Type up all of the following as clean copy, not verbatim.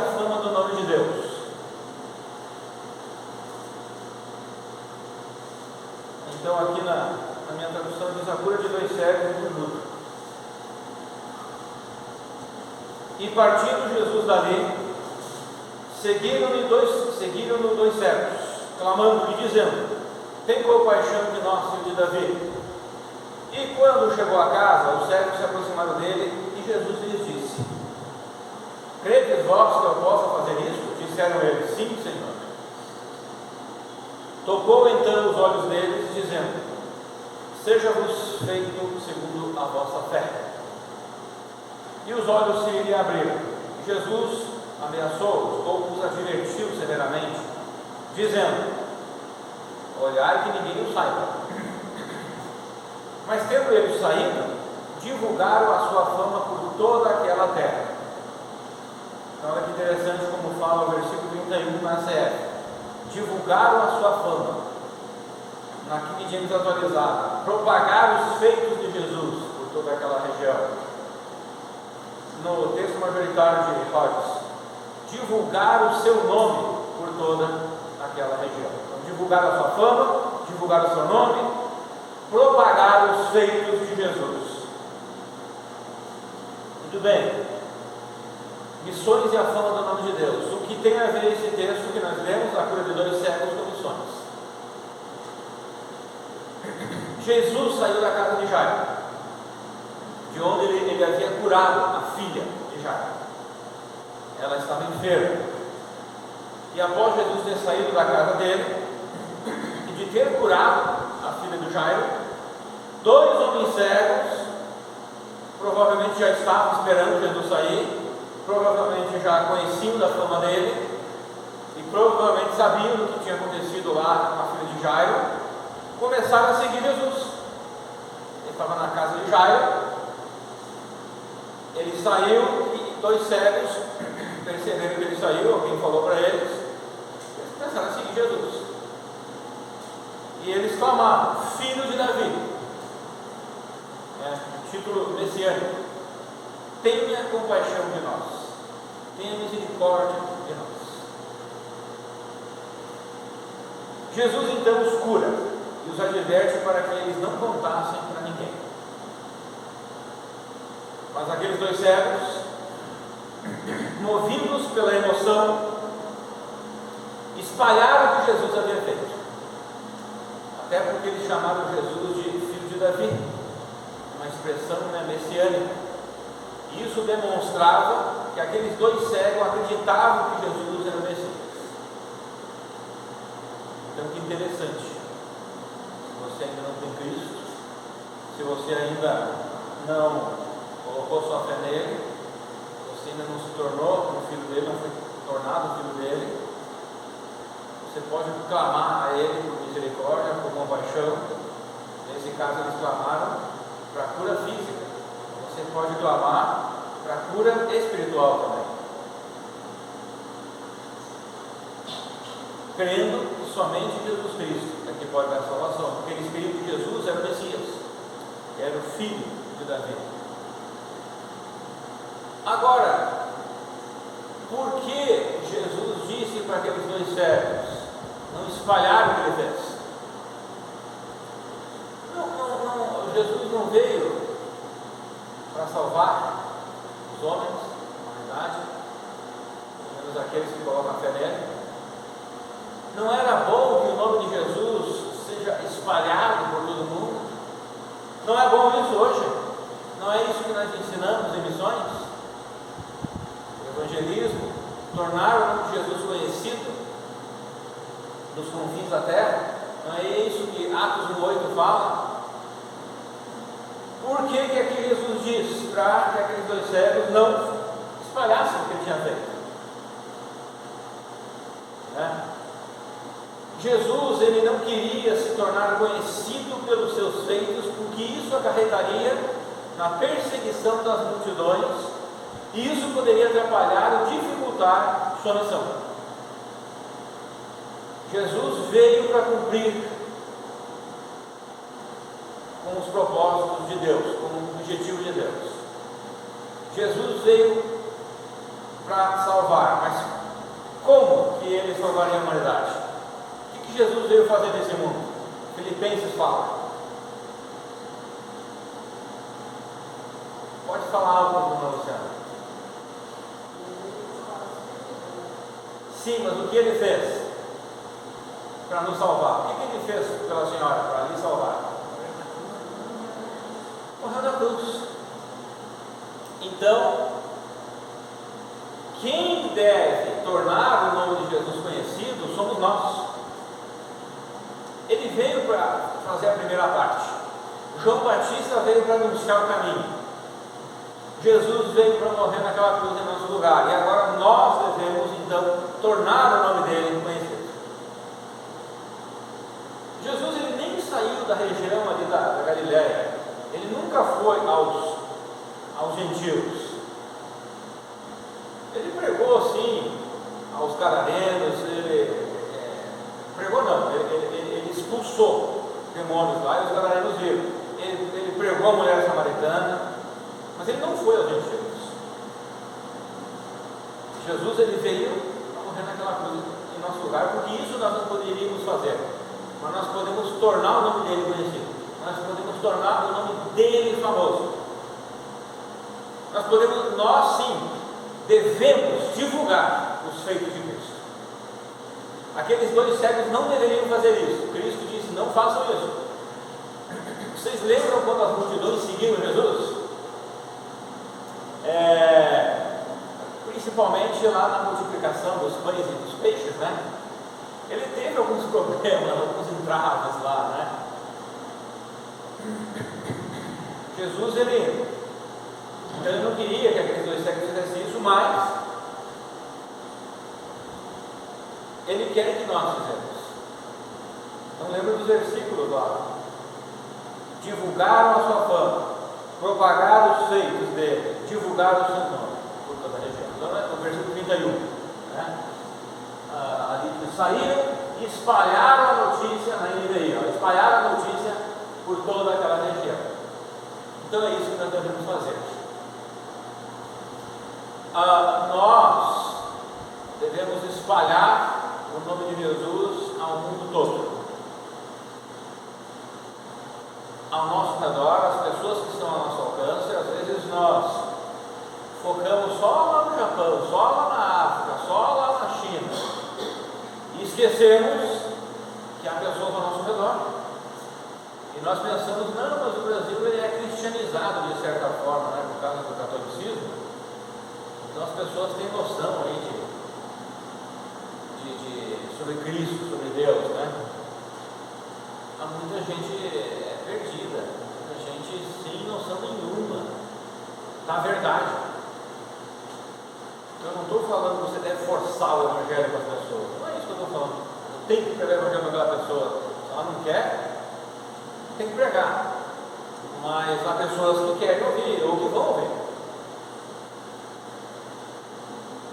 fama do nome de Deus. Então aqui na minha tradução diz a cura de 2 cegos e do mudo. E partindo Jesus dali, seguiram-no 2 cegos, clamando e dizendo: tem compaixão de nós, filho de Davi. E quando chegou a casa, os cegos se aproximaram dele e Jesus lhes disse: credes vós que eu possa fazer isso? Disseram eles: sim, Senhor. Tocou então os olhos deles, dizendo: seja-vos feito segundo a vossa fé. E os olhos se lhe abriram. Jesus ameaçou-os ou os advertiu severamente, dizendo: olhai que ninguém o saiba. Mas tendo eles saído, divulgaram a sua fama por toda aquela terra. Então olha que interessante como fala o versículo 31 na CF. Divulgaram a sua fama. Na King James atualizada, propagaram os feitos de Jesus por toda aquela região. No texto majoritário de Hodges, divulgaram o seu nome por toda aquela região. Então, divulgaram a sua fama, divulgaram o seu nome, propagaram os feitos de Jesus. Muito bem. Missões e a fama do nome de Deus. O que tem a ver esse texto que nós lemos, a cura de 2 cegos com missões? Jesus saiu da casa de Jairo, de onde ele havia curado a filha de Jairo. Ela estava enferma. E após Jesus ter saído da casa dele e de ter curado a filha de Jairo, 2 homens cegos provavelmente já estavam esperando Jesus sair, provavelmente já conheciam da fama dele e provavelmente sabiam do que tinha acontecido lá com a filha de Jairo, começaram a seguir Jesus. Ele estava na casa de Jairo, ele saiu e 2 cegos perceberam que ele saiu, alguém falou para eles começaram a seguir Jesus. E eles clamaram: filho de Davi, título messiânico, tenha compaixão de nós, tenha misericórdia de nós. Jesus então os cura e os adverte para que eles não contassem para ninguém. Mas aqueles 2 cegos, movidos pela emoção, espalharam o que Jesus havia feito, até porque eles chamaram Jesus de filho de Davi, uma expressão messiânica. E isso demonstrava que aqueles 2 cegos acreditavam que Jesus era o Messias. Então, que interessante. Se você ainda não tem Cristo, se você ainda não colocou sua fé nele, você ainda não se tornou um filho dele, não foi tornado um filho dele, você pode clamar a ele por misericórdia, por compaixão. Nesse caso eles clamaram para a cura física. Você pode clamar para a cura espiritual também, crendo que somente Jesus Cristo é que pode dar salvação, porque eles criam que Jesus era o Messias, era o filho de Davi. Agora, por que Jesus disse para aqueles 2 cegos não espalhar o que ele fez? Jesus não veio para salvar os homens, a humanidade, pelo menos aqueles que colocam a fé nele. Não era bom que o nome de Jesus seja espalhado por todo mundo? Não é bom isso hoje? Não é isso que nós ensinamos em missões? O evangelismo, tornar o nome de Jesus conhecido nos confins da terra. Não é isso que Atos 1:8 fala? Por que aqui Jesus diz para que aqueles 2 cegos não espalhassem o que ele tinha feito? Jesus, ele não queria se tornar conhecido pelos seus feitos, porque isso acarretaria na perseguição das multidões, e isso poderia atrapalhar ou dificultar sua missão. Jesus veio para cumprir com os propósitos de Deus, com o objetivo de Deus. Jesus veio para salvar, mas como que ele salvaria a humanidade? O que Jesus veio fazer nesse mundo? Filipenses fala. Pode falar algo, dona Luciana. Sim, mas o que ele fez para nos salvar? O que ele fez pela senhora para lhe salvar? Morreu na cruz. Então, quem deve tornar o nome de Jesus conhecido somos nós. Ele veio para fazer a primeira parte. João Batista veio para anunciar o caminho. Jesus veio para morrer naquela cruz em nosso lugar. E agora nós devemos então tornar o nome dele conhecido. Jesus ele nem saiu da região ali da Galileia. Ele nunca foi aos gentios. Ele pregou sim aos gadarenos, ele expulsou demônios lá e os gadarenos viram. Ele pregou a mulher samaritana, mas ele não foi aos gentios. Jesus ele veio para morrer naquela cruz em nosso lugar, porque isso nós não poderíamos fazer, mas nós podemos tornar o nome dele conhecido, nós podemos tornar o nome dele famoso, nós sim devemos divulgar os feitos de Cristo. Aqueles 2 cegos não deveriam fazer isso. Cristo disse: não façam isso. Vocês lembram quando as multidões seguiram Jesus? Principalmente lá na multiplicação dos pães e dos peixes, né? Ele teve alguns problemas, alguns entraves lá, né? Jesus, então ele não queria que aqueles 2 cegos fizessem isso, mas ele quer que nós fizemos. Não lembro dos versículos lá. Divulgaram a sua fama, propagaram os feitos dele, divulgaram o seu nome por toda a região. Então, no versículo 31, né? Ali saíram e espalharam a notícia na NVI, espalharam a notícia por toda aquela região. Então é isso que nós devemos fazer. Nós devemos espalhar o nome de Jesus ao mundo todo. Ao nosso redor, as pessoas que estão ao nosso alcance, às vezes nós focamos só lá no Japão, só lá na África, só lá na China, e esquecemos que há pessoas ao nosso redor. E nós pensamos: não, mas o Brasil ele é cristianizado de certa forma, né, por causa do catolicismo. Então as pessoas têm noção aí sobre Cristo, sobre Deus, né? Há muita gente perdida, muita gente sem noção nenhuma da verdade. Eu não estou falando que você deve forçar o evangelho para as pessoas, não é isso que eu estou falando. Eu tenho que pregar o evangelho para aquela pessoa. Se ela não quer, tem que pregar. Mas há pessoas que querem ouvir ou que vão ouvir.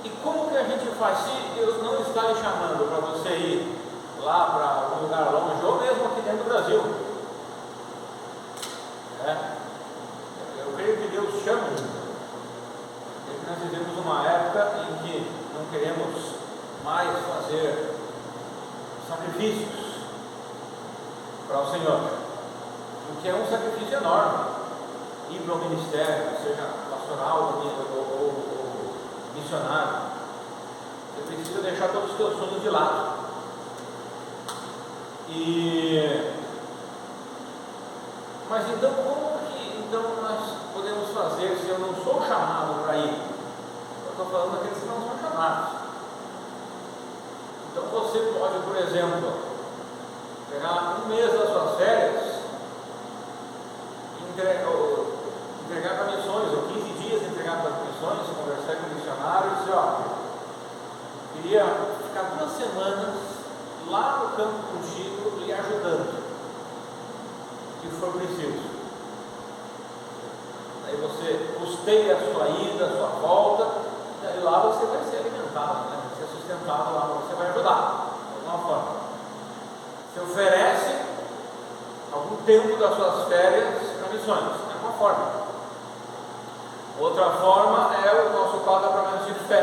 E como que a gente faz? Se Deus não está lhe chamando para você ir lá para um lugar longe, ou mesmo aqui dentro do Brasil, eu creio que Deus chama. Nós vivemos uma época em que não queremos mais fazer sacrifícios para o Senhor, o que é um sacrifício enorme. Ir para o ministério, seja pastoral ou missionário, você precisa deixar todos os teus sonhos de lado. Mas então, como que nós podemos fazer se eu não sou chamado para ir? Eu estou falando daqueles que não são chamados. Então você pode, por exemplo, pegar um mês das suas férias e entregar para missões, ou 15 dias entregar para missões, conversar com o missionário e dizer: queria ficar 2 semanas lá no campo contigo e ajudando, se for preciso. Aí você custeia a sua ida, a sua volta, e aí lá você vai ser alimentado, né? Vai ser sustentado lá, você vai ajudar de alguma forma. Você oferece algum tempo das suas férias para missões, é uma forma. Outra forma é o nosso quadro de fé,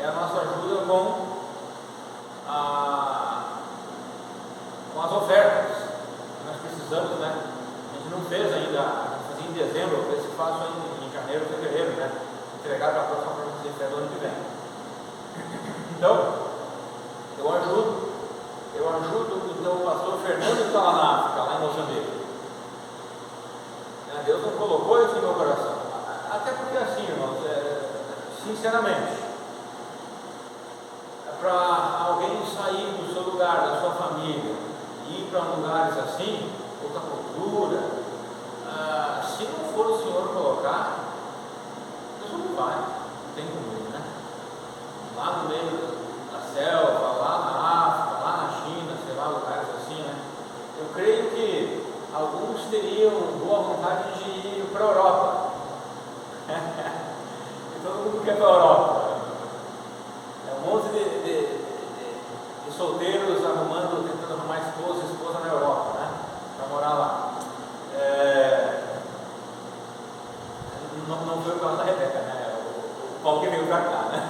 é a nossa ajuda com entregar para a próxima promessa de fé do ano que vem. Então, eu ajudo então o pastor Fernando que está lá na África, lá em Moçambique. Deus não colocou isso no meu coração. Até porque assim, irmãos, sinceramente, para alguém sair do seu lugar, da sua família, e ir para lugares assim, outra cultura, se não for o Senhor colocar, Deus não vai, não tem como, né? Lá no meio da selva, lá na África, lá na China, sei lá, lugares assim, né? Eu creio que alguns teriam boa vontade de ir para a Europa. E todo mundo quer para a Europa. É um monte de solteiros tentando arrumar esposa na Europa, né? Para morar lá. Não foi o caso da Rebeca, né? O Paulo que veio para cá, né?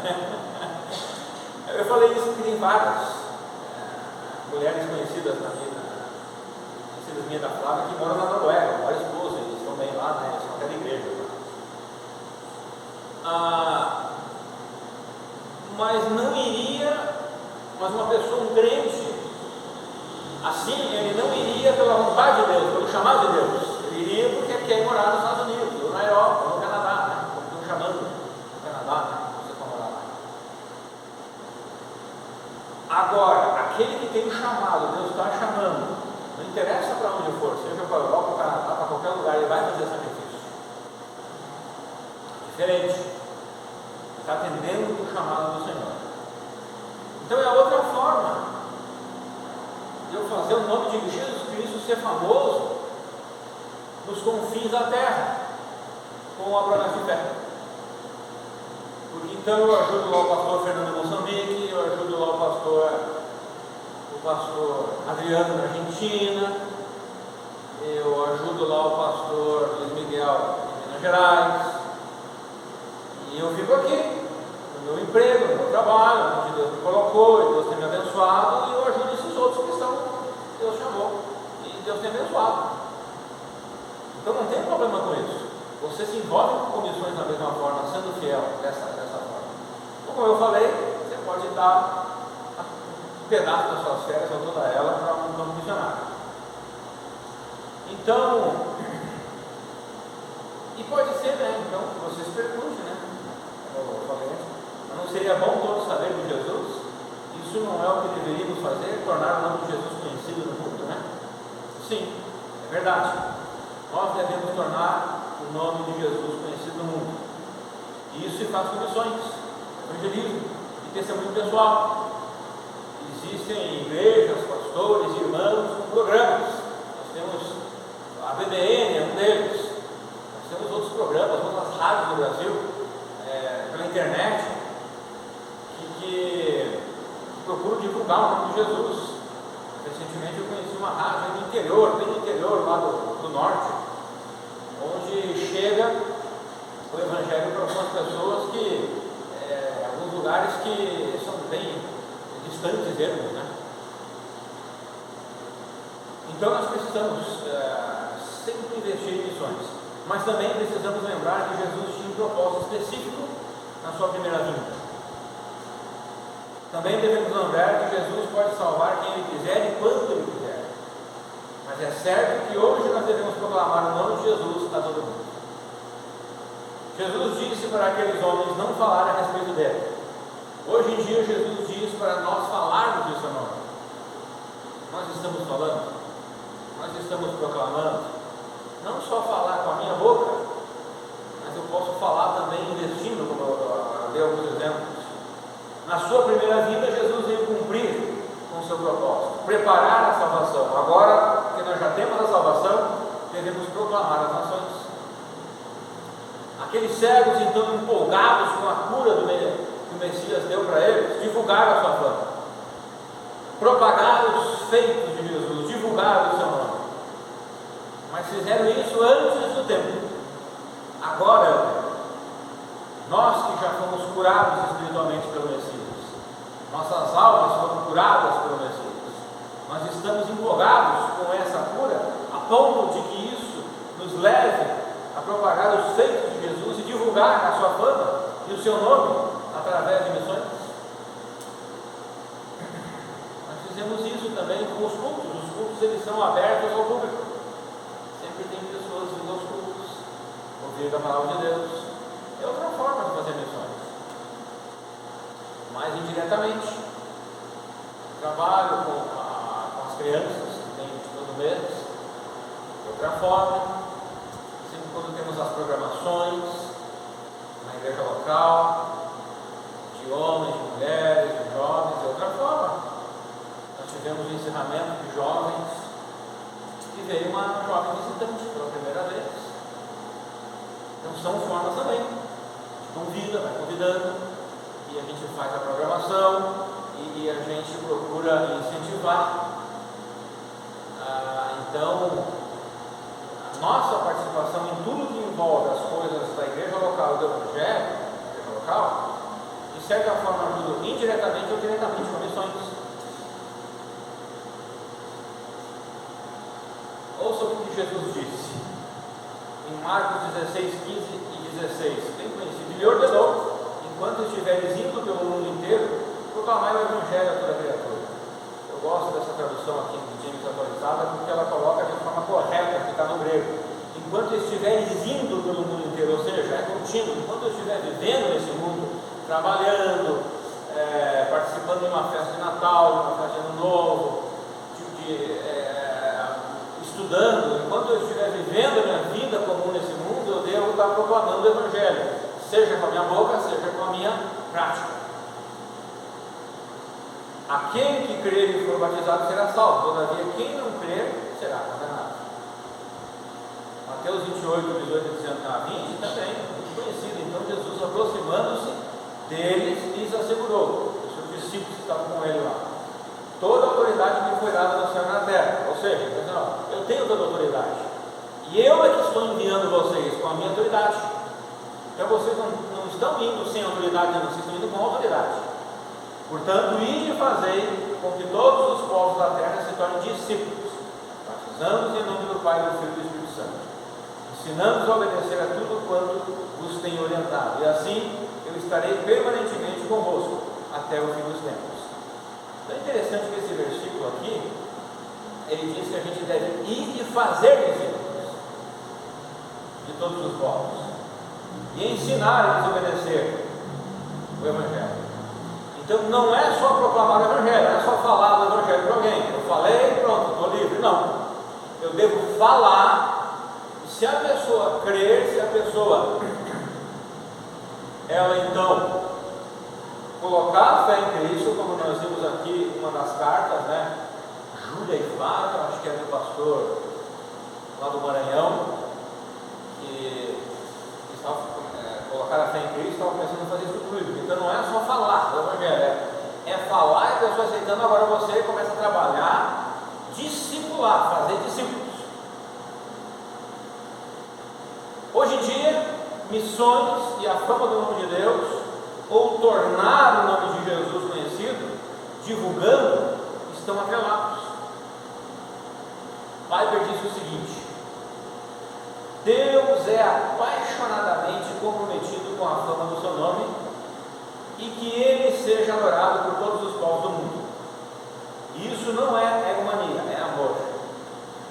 Eu falei isso porque tem várias mulheres conhecidas minha da Flávia que moram na Noruega, várias esposas, eles estão bem lá, né? Eles são até da igreja. Mas não iria, mas uma pessoa, um crente, assim, ele não iria pela vontade de Deus, pelo chamado de Deus. Ele iria porque quer morar nos Estados Unidos, ou na Europa, ou no Canadá, né? Como estão chamando no Canadá, né? Você vai morar lá. Agora, aquele que tem o chamado, Deus está chamando, não interessa para onde for, seja para a Europa, para o Canadá, para qualquer lugar, ele vai fazer sacrifício. Diferente. Está atendendo o chamado do Senhor. Então é outra forma de eu fazer o nome de Jesus Cristo ser famoso nos confins da terra, com a promessa de fé. Porque então eu ajudo lá o pastor Fernando Moçambique, eu ajudo lá o pastor Adriano na Argentina, eu ajudo lá o pastor Luiz Miguel em Minas Gerais, e eu fico aqui, no meu emprego, no meu trabalho, onde Deus me colocou, e Deus tem me abençoado, e eu ajudo esses outros que Deus chamou, e Deus tem abençoado. Então não tem problema com isso. Você se envolve com comissões da mesma forma, sendo fiel dessa forma. Como eu falei, você pode dar um pedaço das suas férias ou toda ela para um campo missionário. Então, e pode ser, né? Então, que você se pergunte, né? Como eu falei, mas não seria bom todos saberem de Jesus? Isso não é o que deveríamos fazer, tornar o nome de Jesus conhecido no mundo, né? Sim, é verdade. Nós devemos tornar o nome de Jesus conhecido no mundo. E isso se faz com missões, evangelismo e testemunho pessoal. Existem igrejas, pastores, irmãos com programas. Nós temos a BBN, é um deles. Nós temos outros programas, outras rádios no Brasil, pela internet, que procuram divulgar o nome de Jesus. Recentemente eu conheci uma rádio no interior, bem no interior lá do norte, onde chega o evangelho para algumas pessoas alguns lugares que são bem distantes deles, né? Então nós precisamos sempre investir em missões, mas também precisamos lembrar que Jesus tinha um propósito específico na sua primeira vinda. Também devemos lembrar que Jesus pode salvar quem Ele quiser e quando Ele quiser. Mas é certo que hoje nós devemos proclamar o nome de Jesus a todo mundo. Jesus disse para aqueles homens não falarem a respeito dele. Hoje em dia Jesus diz para nós falarmos do seu nome. Nós estamos falando, nós estamos proclamando, não só falar com a minha boca, mas eu posso falar também investindo, como eu dei alguns exemplos. Na sua primeira vida, Jesus veio cumprir com o seu propósito, preparar a salvação. Agora que nós já temos a salvação, devemos proclamar as nações. Aqueles cegos, então, empolgados com a cura que o Messias deu para eles, divulgaram a sua fama, propagaram os feitos de Jesus, divulgaram o seu nome. Mas fizeram isso antes do tempo. Agora, nós que já fomos curados espiritualmente pelo Messias, nossas almas foram curadas pelo Messias, nós estamos empolgados com essa cura a ponto de que isso nos leve a propagar os feitos de Jesus e divulgar a sua fama e o seu nome através de missões. Nós fizemos isso também com os cultos. Os cultos, eles são abertos ao público. Sempre tem pessoas vindo aos cultos, ouvir a palavra de Deus. É outra forma de fazer missões, mais indiretamente. Trabalho com as crianças que tem todo mês, de outra forma. Sempre quando temos as programações na igreja local, de homens, de mulheres, de jovens, de outra forma. Nós tivemos o encerramento de jovens e veio uma jovem visitante pela primeira vez. Então são formas também. A gente convida, vai convidando, e a gente faz a programação e a gente procura incentivar. Então, a nossa participação em tudo que envolve as coisas da igreja local e do evangelho, da igreja local, de certa forma ajuda indiretamente ou diretamente com missões. Ouça o que Jesus disse em Marcos 16, 15 e 16, bem conhecido. Ele ordenou: enquanto estiveres indo pelo mundo inteiro, proclamai o evangelho a toda criatura. Eu gosto dessa tradução aqui em James atualizada, porque ela coloca de forma correta, que está no grego. Enquanto estiveres indo pelo mundo inteiro, ou seja, é contínuo. Enquanto eu estiver vivendo nesse mundo, trabalhando, participando de uma festa de Natal, de uma festa de Ano Novo, estudando, enquanto eu estiver vivendo a minha vida comum nesse mundo, eu devo estar proclamando o evangelho, seja com a minha boca, seja com a minha prática. Aquele que crer e for batizado será salvo, todavia quem não crer será condenado. Mateus 28, 18 a 20 também, muito conhecido. Então Jesus, aproximando-se deles, lhes assegurou, os seus discípulos que estavam com ele lá: toda a autoridade me foi dada no céu e na terra. Ou seja, eu tenho toda a autoridade, e eu é que estou enviando vocês com a minha autoridade. Então vocês não estão indo sem autoridade, não, vocês estão indo com autoridade. Portanto, ide e fazei com que todos os povos da terra se tornem discípulos, batizando-os em nome do Pai, do Filho e do Espírito Santo, ensinando-os a obedecer a tudo quanto vos tenho orientado, e assim eu estarei permanentemente convosco até o fim dos tempos. Então é interessante que esse versículo aqui, ele diz que a gente deve ir e fazer discípulos de todos os povos, e ensinar eles a obedecer o Evangelho. Então não é só proclamar o Evangelho, não é só falar do Evangelho para alguém. Eu falei, pronto, estou livre. Não. Eu devo falar, e se a pessoa crer, se a pessoa, ela então colocar a fé em Cristo, como nós vimos aqui uma das cartas, né? Júlia e Flávia, acho que é do pastor lá do Maranhão, que estava colocar a fé em Cristo, estava começando a fazer isso tudo. Então não é só falar do Evangelho, é falar e a pessoa aceitando. Agora você começa a trabalhar, discipular, fazer discípulos. Hoje em dia, missões e a fama do nome de Deus, ou tornar o nome de Jesus conhecido, divulgando, estão atrelados. Piper disse o seguinte: Deus é apaixonadamente comprometido com a fama do seu nome e que ele seja adorado por todos os povos do mundo. Isso não é egomania, é amor.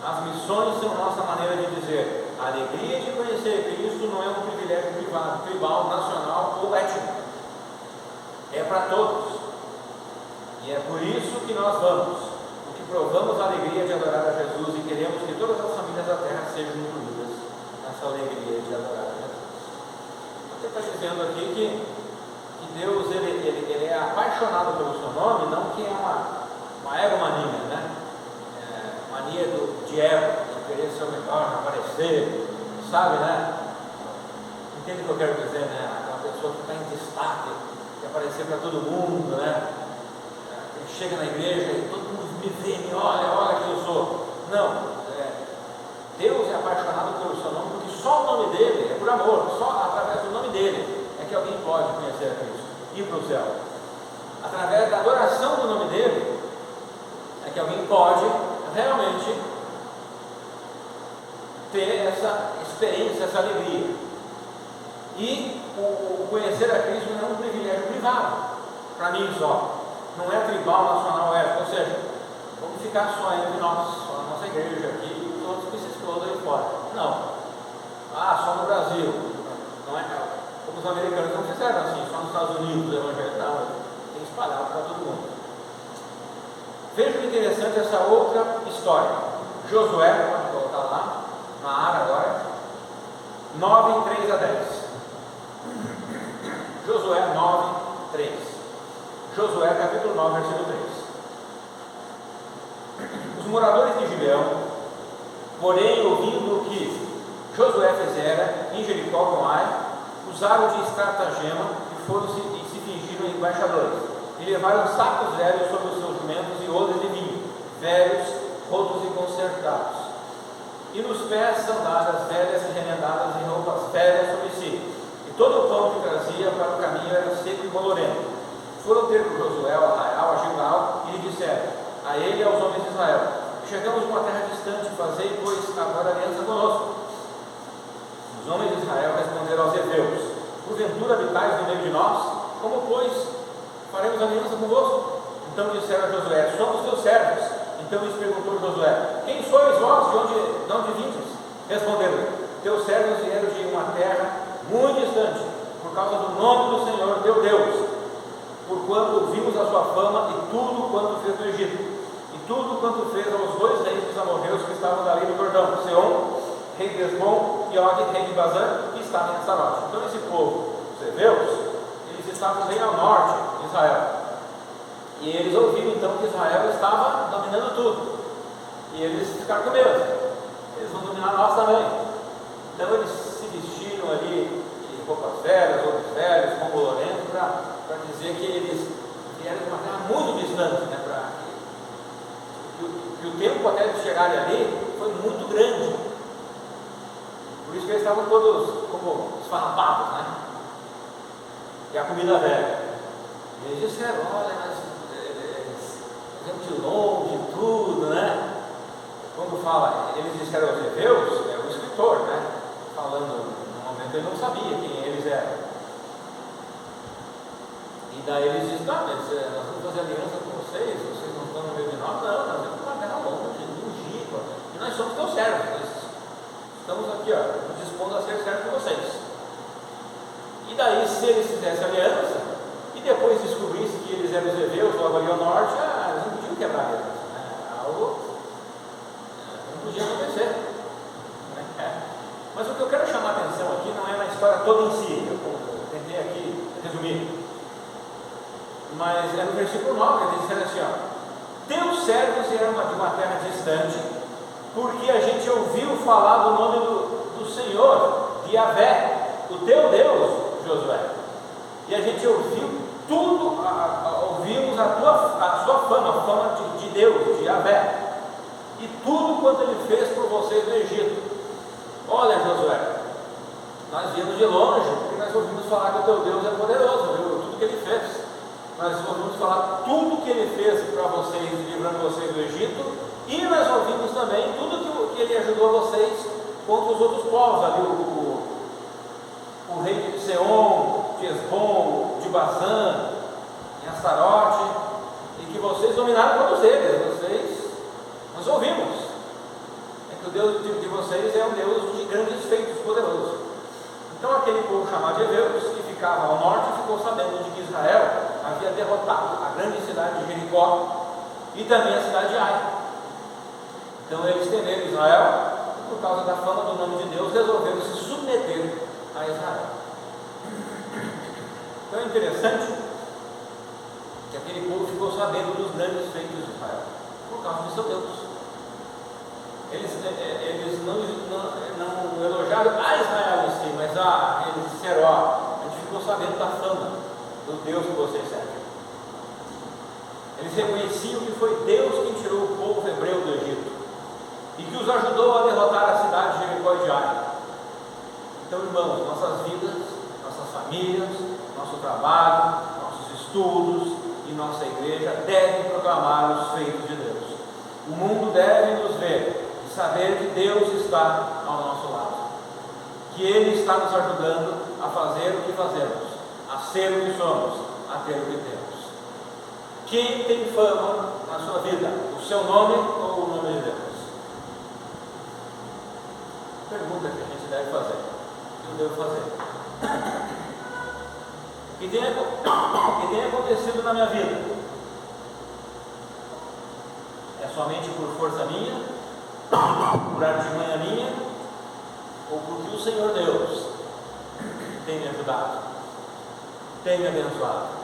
As missões são nossa maneira de dizer: a alegria de conhecer Cristo não é um privilégio privado, tribal, nacional ou étnico. É para todos. E é por isso que nós vamos, porque provamos a alegria de adorar a Jesus e queremos que todas as famílias da terra sejam incluídas nessa alegria de adorar a Jesus. Você está dizendo aqui que Deus ele é apaixonado pelo seu nome, não que é uma egomania, né? Mania de ego, de querer ser o melhor, aparecer, sabe, né? Entende o que eu quero dizer, né? Aquela pessoa que está em destaque, que aparecer para todo mundo, né? Ele chega na igreja e todo mundo me vê, me olha quem eu sou. Não, Deus é apaixonado pelo seu nome porque só o nome dele é por amor, só através do nome dele é que alguém pode conhecer a Cristo, ir para o céu. Através da adoração do nome dele é que alguém pode realmente ter essa experiência, essa alegria. E o conhecer a Cristo não é um privilégio privado, para mim só, não é tribal, nacional, ético, ou seja, vamos ficar só entre nós, só a nossa igreja aqui, e os outros que se explodam aí fora. Não. Só no Brasil. Não é como os americanos não fizeram assim, só nos Estados Unidos o evangelho, não, tem espalhado para todo mundo. Veja que interessante essa outra história. Josué, pode colocar lá, na área agora, 9, 3 a 10. Josué 9, 3. Josué capítulo 9, versículo 3. Os moradores de Gibeão, porém, ouvindo o que Josué fizera em Jericó com Ai, usaram de estratagema e se fingiram embaixadores, e levaram sacos velhos sobre os seus jumentos e odres de vinho, velhos, rotos e consertados, e nos pés sandálias velhas e remendadas em roupas velhas sobre si, e todo o pão que trazia para o caminho era seco e bolorento. Foram ter com Josué ao arraial, a Gilgal, e lhe disseram, a ele e aos homens de Israel, chegamos de uma terra distante, fazei, pois, agora aliança conosco. Os homens de Israel responderam aos heveus, porventura habitais no meio de nós? Como, pois, faremos aliança convosco? Então disseram a Josué, somos teus servos. Então lhes perguntou Josué, quem sois vós? De onde vindes? Responderam, teus servos vieram de uma terra muito distante, por causa do nome do Senhor teu Deus, porquanto ouvimos a sua fama e tudo quanto fez no Egito, e tudo quanto fez aos 2 reis dos amorreus que estavam dali no Jordão, Seom, rei de Esbom, e Og, rei de Bazã, que estava em Astarote. Então esse povo, os heveus, eles estavam bem ao norte de Israel, e eles ouviram então que Israel estava dominando tudo, e eles ficaram com medo, eles vão dominar nós também. Então eles se vestiram ali de roupas velhas, outros velhos, com bolorento, para dizer que eles vieram de uma terra muito distante, né, que o tempo até de chegarem ali foi muito grande. Por isso que eles estavam todos como esfarrapados, né? E a comida velha. E eles disseram, olha, nós vemos de longe, tudo, né? Quando fala, eles disseram aos heveus, é o escritor, né? Falando, no momento ele não sabia quem eles eram. E daí eles dizem, não, mas nós vamos fazer aliança com vocês não estão no meio de nós, não, nós vamos para uma terra longe, longínqua, e nós somos teus servos, estamos aqui, nos dispondo a ser servos de vocês. E daí, se eles fizessem aliança, e depois descobrissem que eles eram os heveus, logo ali ao norte, eles não podiam quebrar a aliança, né? Algo não podia acontecer, né? Mas o que eu quero chamar a atenção aqui não é na história toda em si, eu tentei aqui resumir, mas é no versículo 9, eles disseram assim, teus servos eram de uma terra distante, porque a gente ouviu falar do nome do Senhor, de Yahvé, o teu Deus, Josué, e a gente ouviu tudo, ouvimos a sua fama, a fama de Deus, de Yahvé, e tudo quanto ele fez por vocês no Egito. Olha, Josué, nós viemos de longe, porque nós ouvimos falar que o teu Deus é poderoso, viu? Tudo que ele fez, nós ouvimos falar tudo que ele fez para vocês, livrando vocês do Egito, e nós ouvimos também tudo que ele ajudou vocês contra os outros povos, ali o rei de Seom, de Esbom, de Bazã, em Astarote, e que vocês dominaram todos eles. Nós ouvimos, que o Deus de vocês é um Deus de grandes feitos, poderoso. Então aquele povo chamado de heveus, que ficava ao norte, ficou sabendo de que Israel havia derrotado a grande cidade de Jericó e também a cidade de Ai. Então eles temeram Israel, e por causa da fama do nome de Deus, resolveram se submeter a Israel. Então é interessante que aquele povo ficou sabendo dos grandes feitos de Israel, por causa do seu Deus. Eles não elogiaram a Israel em si, mas eles disseram, a gente ficou sabendo da fama do Deus que vocês servem. Eles reconheciam que foi Deus quem tirou o povo hebreu do Egito e que os ajudou a derrotar a cidade de Jericó e de Ai. Então, irmãos, nossas vidas, nossas famílias, nosso trabalho, nossos estudos e nossa igreja devem proclamar os feitos de Deus. O mundo deve nos ver e saber que Deus está ao nosso lado, que Ele está nos ajudando a a fazer o que fazemos, a ser o que somos, a ter o que temos. Quem tem fama na sua vida? O seu nome ou o nome de Deus? Pergunta que a gente deve fazer. O que eu devo fazer? O que tem acontecido na minha vida? É somente por força minha, por artimanha minha, ou porque o Senhor Deus tem me ajudado, tem me abençoado?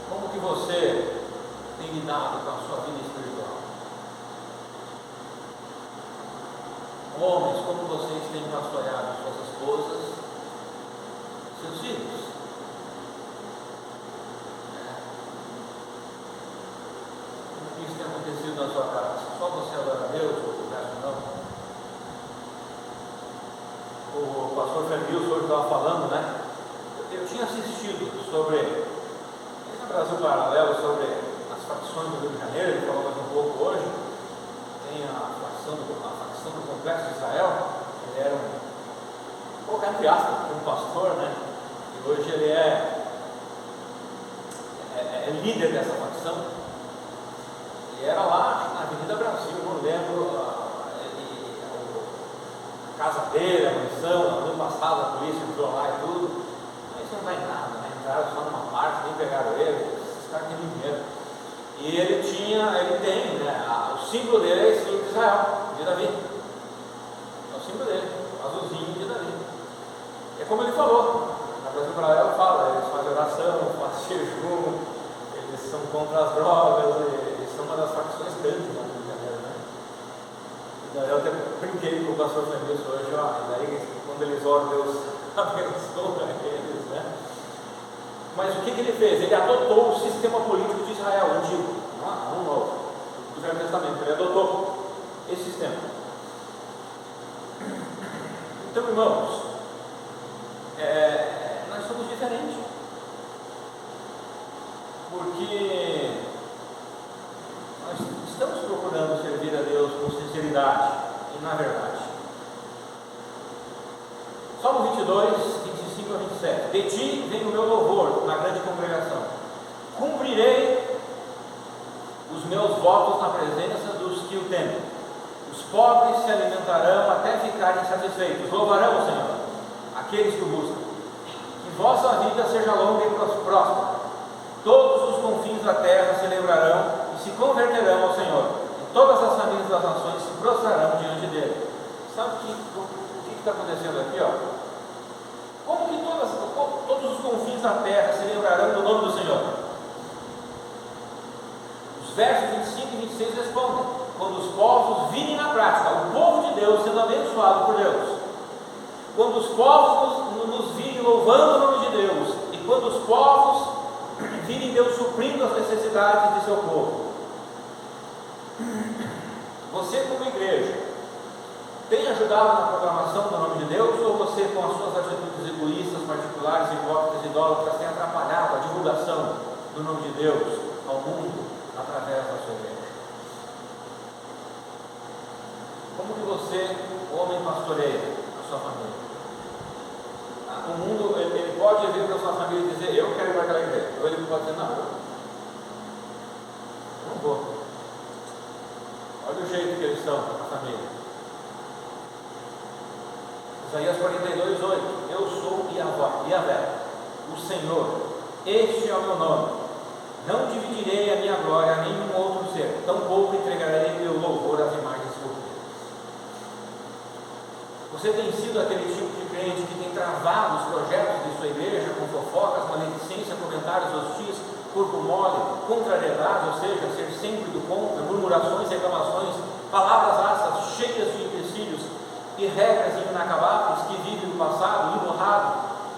Como que você tem lidado com a sua vida espiritual? Homens, como vocês têm pastoreado suas esposas, seus filhos? Como que isso tem acontecido na sua casa? Só você adora a Deus ou o resto não? O pastor Fernilson hoje estava falando, né? Eu tinha assistido sobre Brasil Paralelo, sobre as facções do Rio de Janeiro. Ele falou mais um pouco hoje. Tem a facção do Complexo de Israel. Ele era vou colocar entre aspas, um pastor, né? E hoje ele é líder dessa facção. E era lá na Avenida Brasil, não lembro a casa dele, a mansão. No ano passado a polícia entrou lá e tudo. Mas não vai em nada, né? Entraram só numa parte, nem pegaram ele. Esses caras têm dinheiro. E ele tem, né? O símbolo dele é esse símbolo de Israel, de Davi. É o símbolo dele, o azulzinho de Davi. É como ele falou, na Brasil Paralelo fala, eles fazem oração, fazem jejum, eles são contra as drogas, eles são uma das facções grandes lá no Rio de Janeiro, né? E daí eu até brinquei com o pastor Fernilson hoje, ó, e daí quando eles oram, Deus abençoa eles, né? Mas o que ele fez? Ele adotou o sistema político de Israel, antigo, não novo, do Velho Testamento. Ele adotou esse sistema. Então, irmãos, nós somos diferentes, porque nós estamos procurando servir a Deus com sinceridade e na verdade. Salmo 22, 25 a 27. De ti vem o meu louvor na grande congregação. Cumprirei os meus votos na presença dos que o temem. Os pobres se alimentarão até ficarem satisfeitos. Louvarão o Senhor, aqueles que o buscam. Que vossa vida seja longa e próspera. Todos os confins da terra se lembrarão e se converterão ao Senhor. E todas as famílias das nações se prostrarão diante dele. Sabe o que está acontecendo aqui, ó? Como que todos os confins da terra se lembrarão do nome do Senhor? Os versos 25 e 26 respondem: quando os povos virem na prática, o povo de Deus sendo abençoado por Deus. Quando os povos nos virem louvando o nome de Deus, e quando os povos virem Deus suprindo as necessidades de seu povo. Você, como igreja, tem ajudado na proclamação do nome de Deus, ou você, com as suas atitudes egoístas, particulares, hipócritas e idólatras, tem atrapalhado a divulgação do nome de Deus ao mundo através da sua igreja? Como que você, homem, pastoreia a sua família? O mundo, ele pode vir para a sua família e dizer: eu quero ir para aquela igreja. Ou ele pode dizer: não, eu não vou. Olha o jeito que eles são, a família. Isaías 42, 8. Eu sou Yahvé, o Senhor, este é o meu nome. Não dividirei a minha glória a nenhum outro ser, tampouco entregarei meu louvor às imagens esculpidas. Você tem sido aquele tipo de crente que tem travado os projetos de sua igreja com fofocas, maledicência, comentários hostis, corpo mole, contrariedade, ou seja, ser sempre do contra, murmurações, reclamações, palavras ácidas, cheias de empecilhos e regras inacabáveis, que vive no passado, emburrado,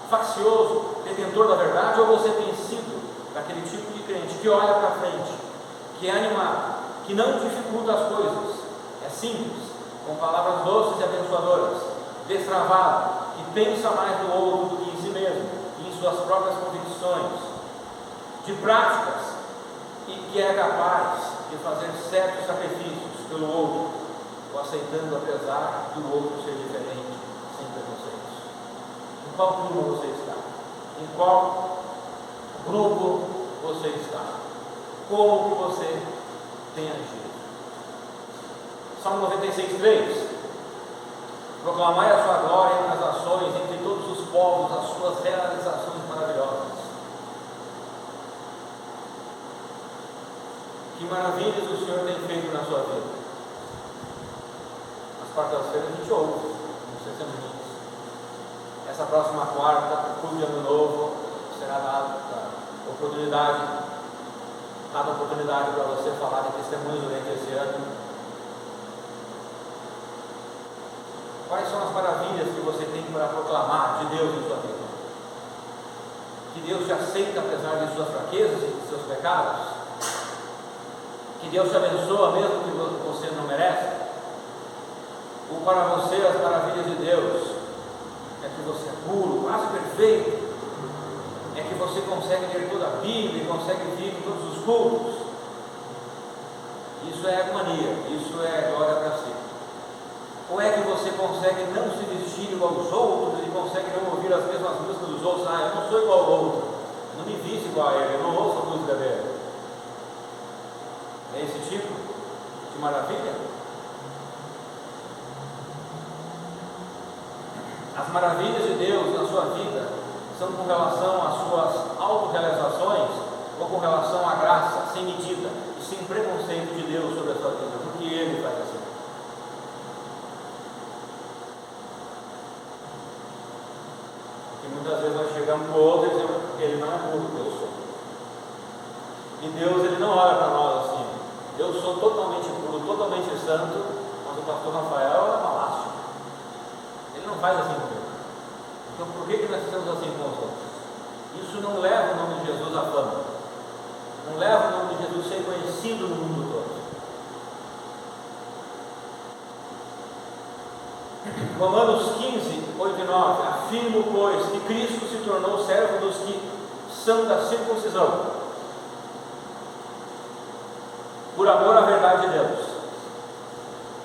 faccioso, detentor da verdade? Ou você tem sido daquele tipo de crente que olha para frente, que é animado, que não dificulta as coisas, é simples, com palavras doces e abençoadoras, destravado, que pensa mais no outro do que em si mesmo, e em suas próprias convicções, de práticas, e que é capaz de fazer certos sacrifícios pelo outro, ou aceitando apesar do outro ser diferente, sem preconceitos? Em qual turma você está? Em qual grupo você está? Como que você tem agido? Salmo 96:3: proclamai a sua glória nas nações, entre todos os povos, as suas realizações maravilhosas. Que maravilhas o Senhor tem feito na sua vida. Nas quartas-feiras a gente ouve, não sei se é muito. Essa próxima quarta, o culto de Ano Novo, será dada oportunidade para você falar de testemunhos durante esse ano. Quais são as maravilhas que você tem para proclamar de Deus em sua vida? Que Deus te aceita apesar de suas fraquezas e de seus pecados? Que Deus te abençoa mesmo que você não merece? Ou para você as maravilhas de Deus é que você é puro, quase perfeito, é que você consegue ler toda a Bíblia e consegue vir em todos os cultos? Isso é mania, isso é glória para si. Ou é que você consegue não se vestir igual aos outros e consegue não ouvir as mesmas músicas dos outros? Eu não sou igual ao outro, eu não me visto igual a ele, eu não ouço a música dele. É esse tipo de maravilha? As maravilhas de Deus na sua vida são com relação às suas autorrealizações ou com relação à graça sem medida e sem preconceito de Deus sobre a sua vida, porque Ele faz assim. Porque muitas vezes nós chegamos para o outro e dizemos que ele não é burro, eu sou. E Deus, Ele não olha para nós assim: eu sou totalmente puro, totalmente santo, mas o pastor Rafael é uma lástima. Ele não faz assim comigo. Então por que nós fazemos assim com os outros? Isso não leva o nome de Jesus à fama. Não leva o nome de Jesus a ser conhecido no mundo todo. Romanos 15, 8 e 9: afirmo, pois, que Cristo se tornou servo dos que são da circuncisão, por amor à verdade de Deus,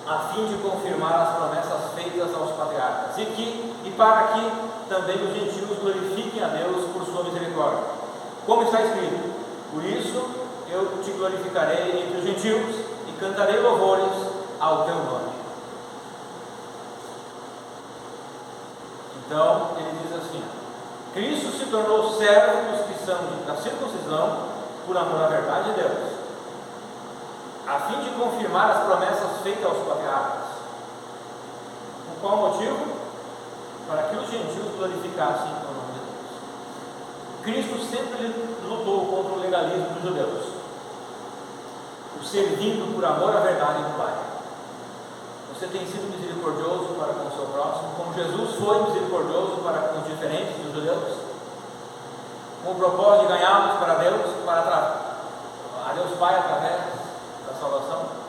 a fim de confirmar as promessas feitas aos patriarcas, e para que também os gentios glorifiquem a Deus por sua misericórdia. Como está escrito: por isso eu te glorificarei entre os gentios e cantarei louvores ao teu nome. Então ele diz assim: Cristo se tornou servo dos que são da circuncisão por amor à verdade de Deus, a fim de confirmar as promessas feitas aos patriarcas. Por qual motivo? Para que os gentios glorificassem o nome de Deus. Cristo sempre lutou contra o legalismo dos judeus, o servindo por amor à verdade do Pai. Você tem sido misericordioso para com o seu próximo, como Jesus foi misericordioso para com os diferentes dos judeus, com o propósito de ganhá-los para Deus, a Deus Pai através da salvação?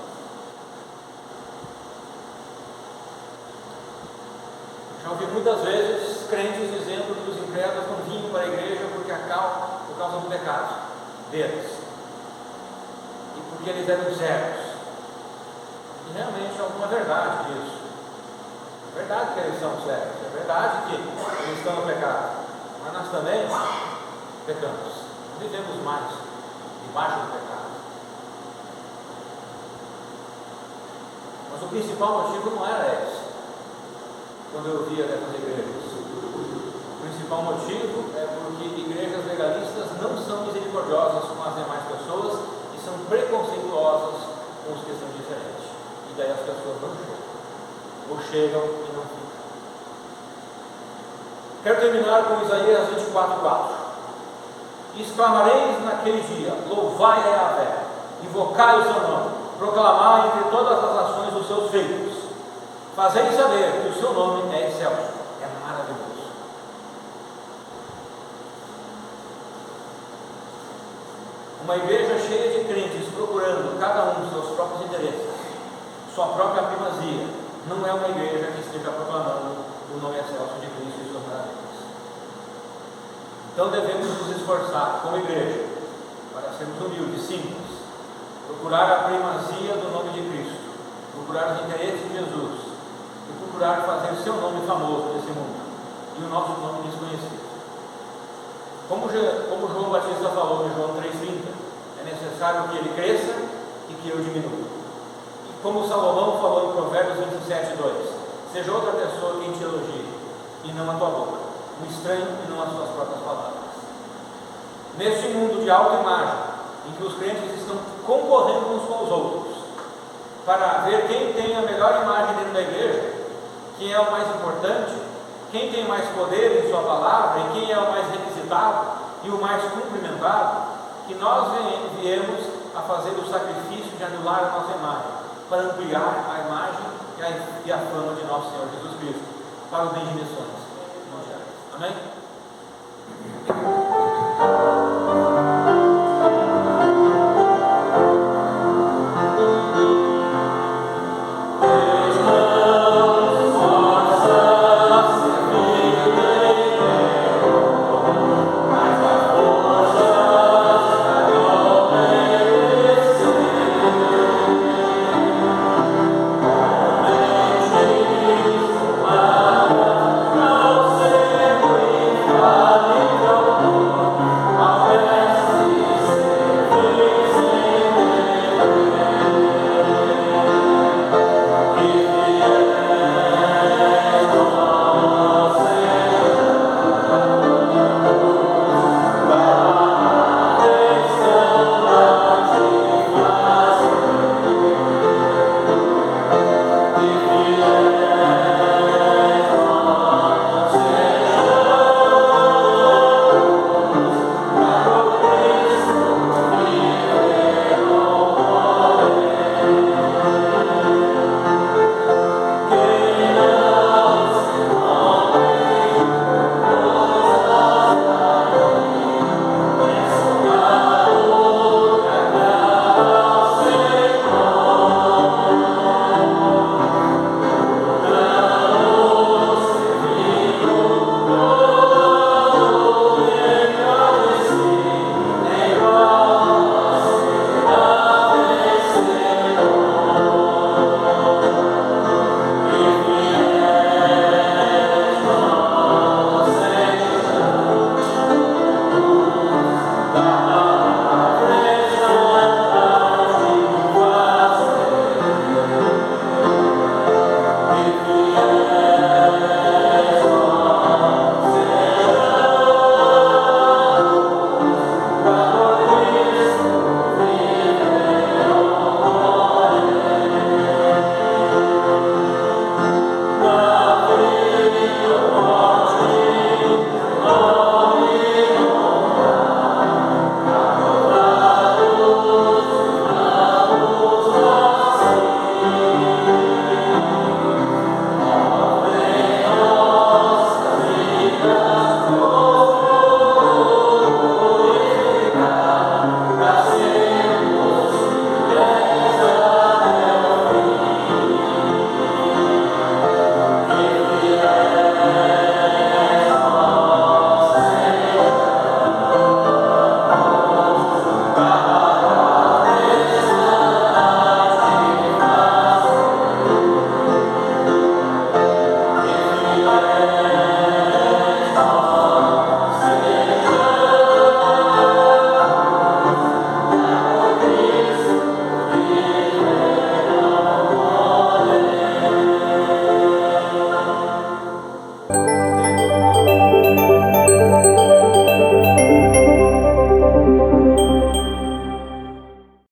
Já ouvi muitas vezes crentes dizendo que os incrédulos não vinham para a igreja por causa do pecado deles e porque eles eram cegos. E realmente há alguma verdade nisso. É verdade que eles são cegos, é verdade que eles estão no pecado, mas nós também pecamos, vivemos mais debaixo do pecado. Mas o principal motivo não era esse. Quando eu via dessas igrejas, o principal motivo é porque igrejas legalistas não são misericordiosas com as demais pessoas e são preconceituosas com os que são diferentes. E daí as pessoas não chegam, ou chegam e não ficam. Quero terminar com Isaías 24:4. Exclamareis naquele dia: louvai a Yahvé, invocai o seu nome, proclamai entre todas as nações os seus feitos. Fazei saber que o seu nome é excelso, é maravilhoso. Uma igreja cheia de crentes procurando cada um dos seus próprios interesses, sua própria primazia, não é uma igreja que esteja proclamando o nome excelso de Cristo e suas maravilhas. Então devemos nos esforçar como igreja para sermos humildes, simples, procurar a primazia do nome de Cristo, procurar os interesses de Jesus e procurar fazer o seu nome famoso nesse mundo e o nosso nome desconhecido. Como João Batista falou em João 3,30, é necessário que ele cresça e que eu diminua. E como Salomão falou em Provérbios 27,2, seja outra pessoa quem te elogie, e não a tua boca, um estranho e não as suas próprias palavras. Neste mundo de autoimagem, em que os crentes estão concorrendo uns com os outros, para ver quem tem a melhor imagem dentro da igreja, quem é o mais importante, quem tem mais poder em sua palavra, e quem é o mais requisitado e o mais cumprimentado, que nós viemos a fazer o sacrifício de anular a nossa imagem, para ampliar a imagem e a fama de nosso Senhor Jesus Cristo, para o bem de missões mundiais. Amém?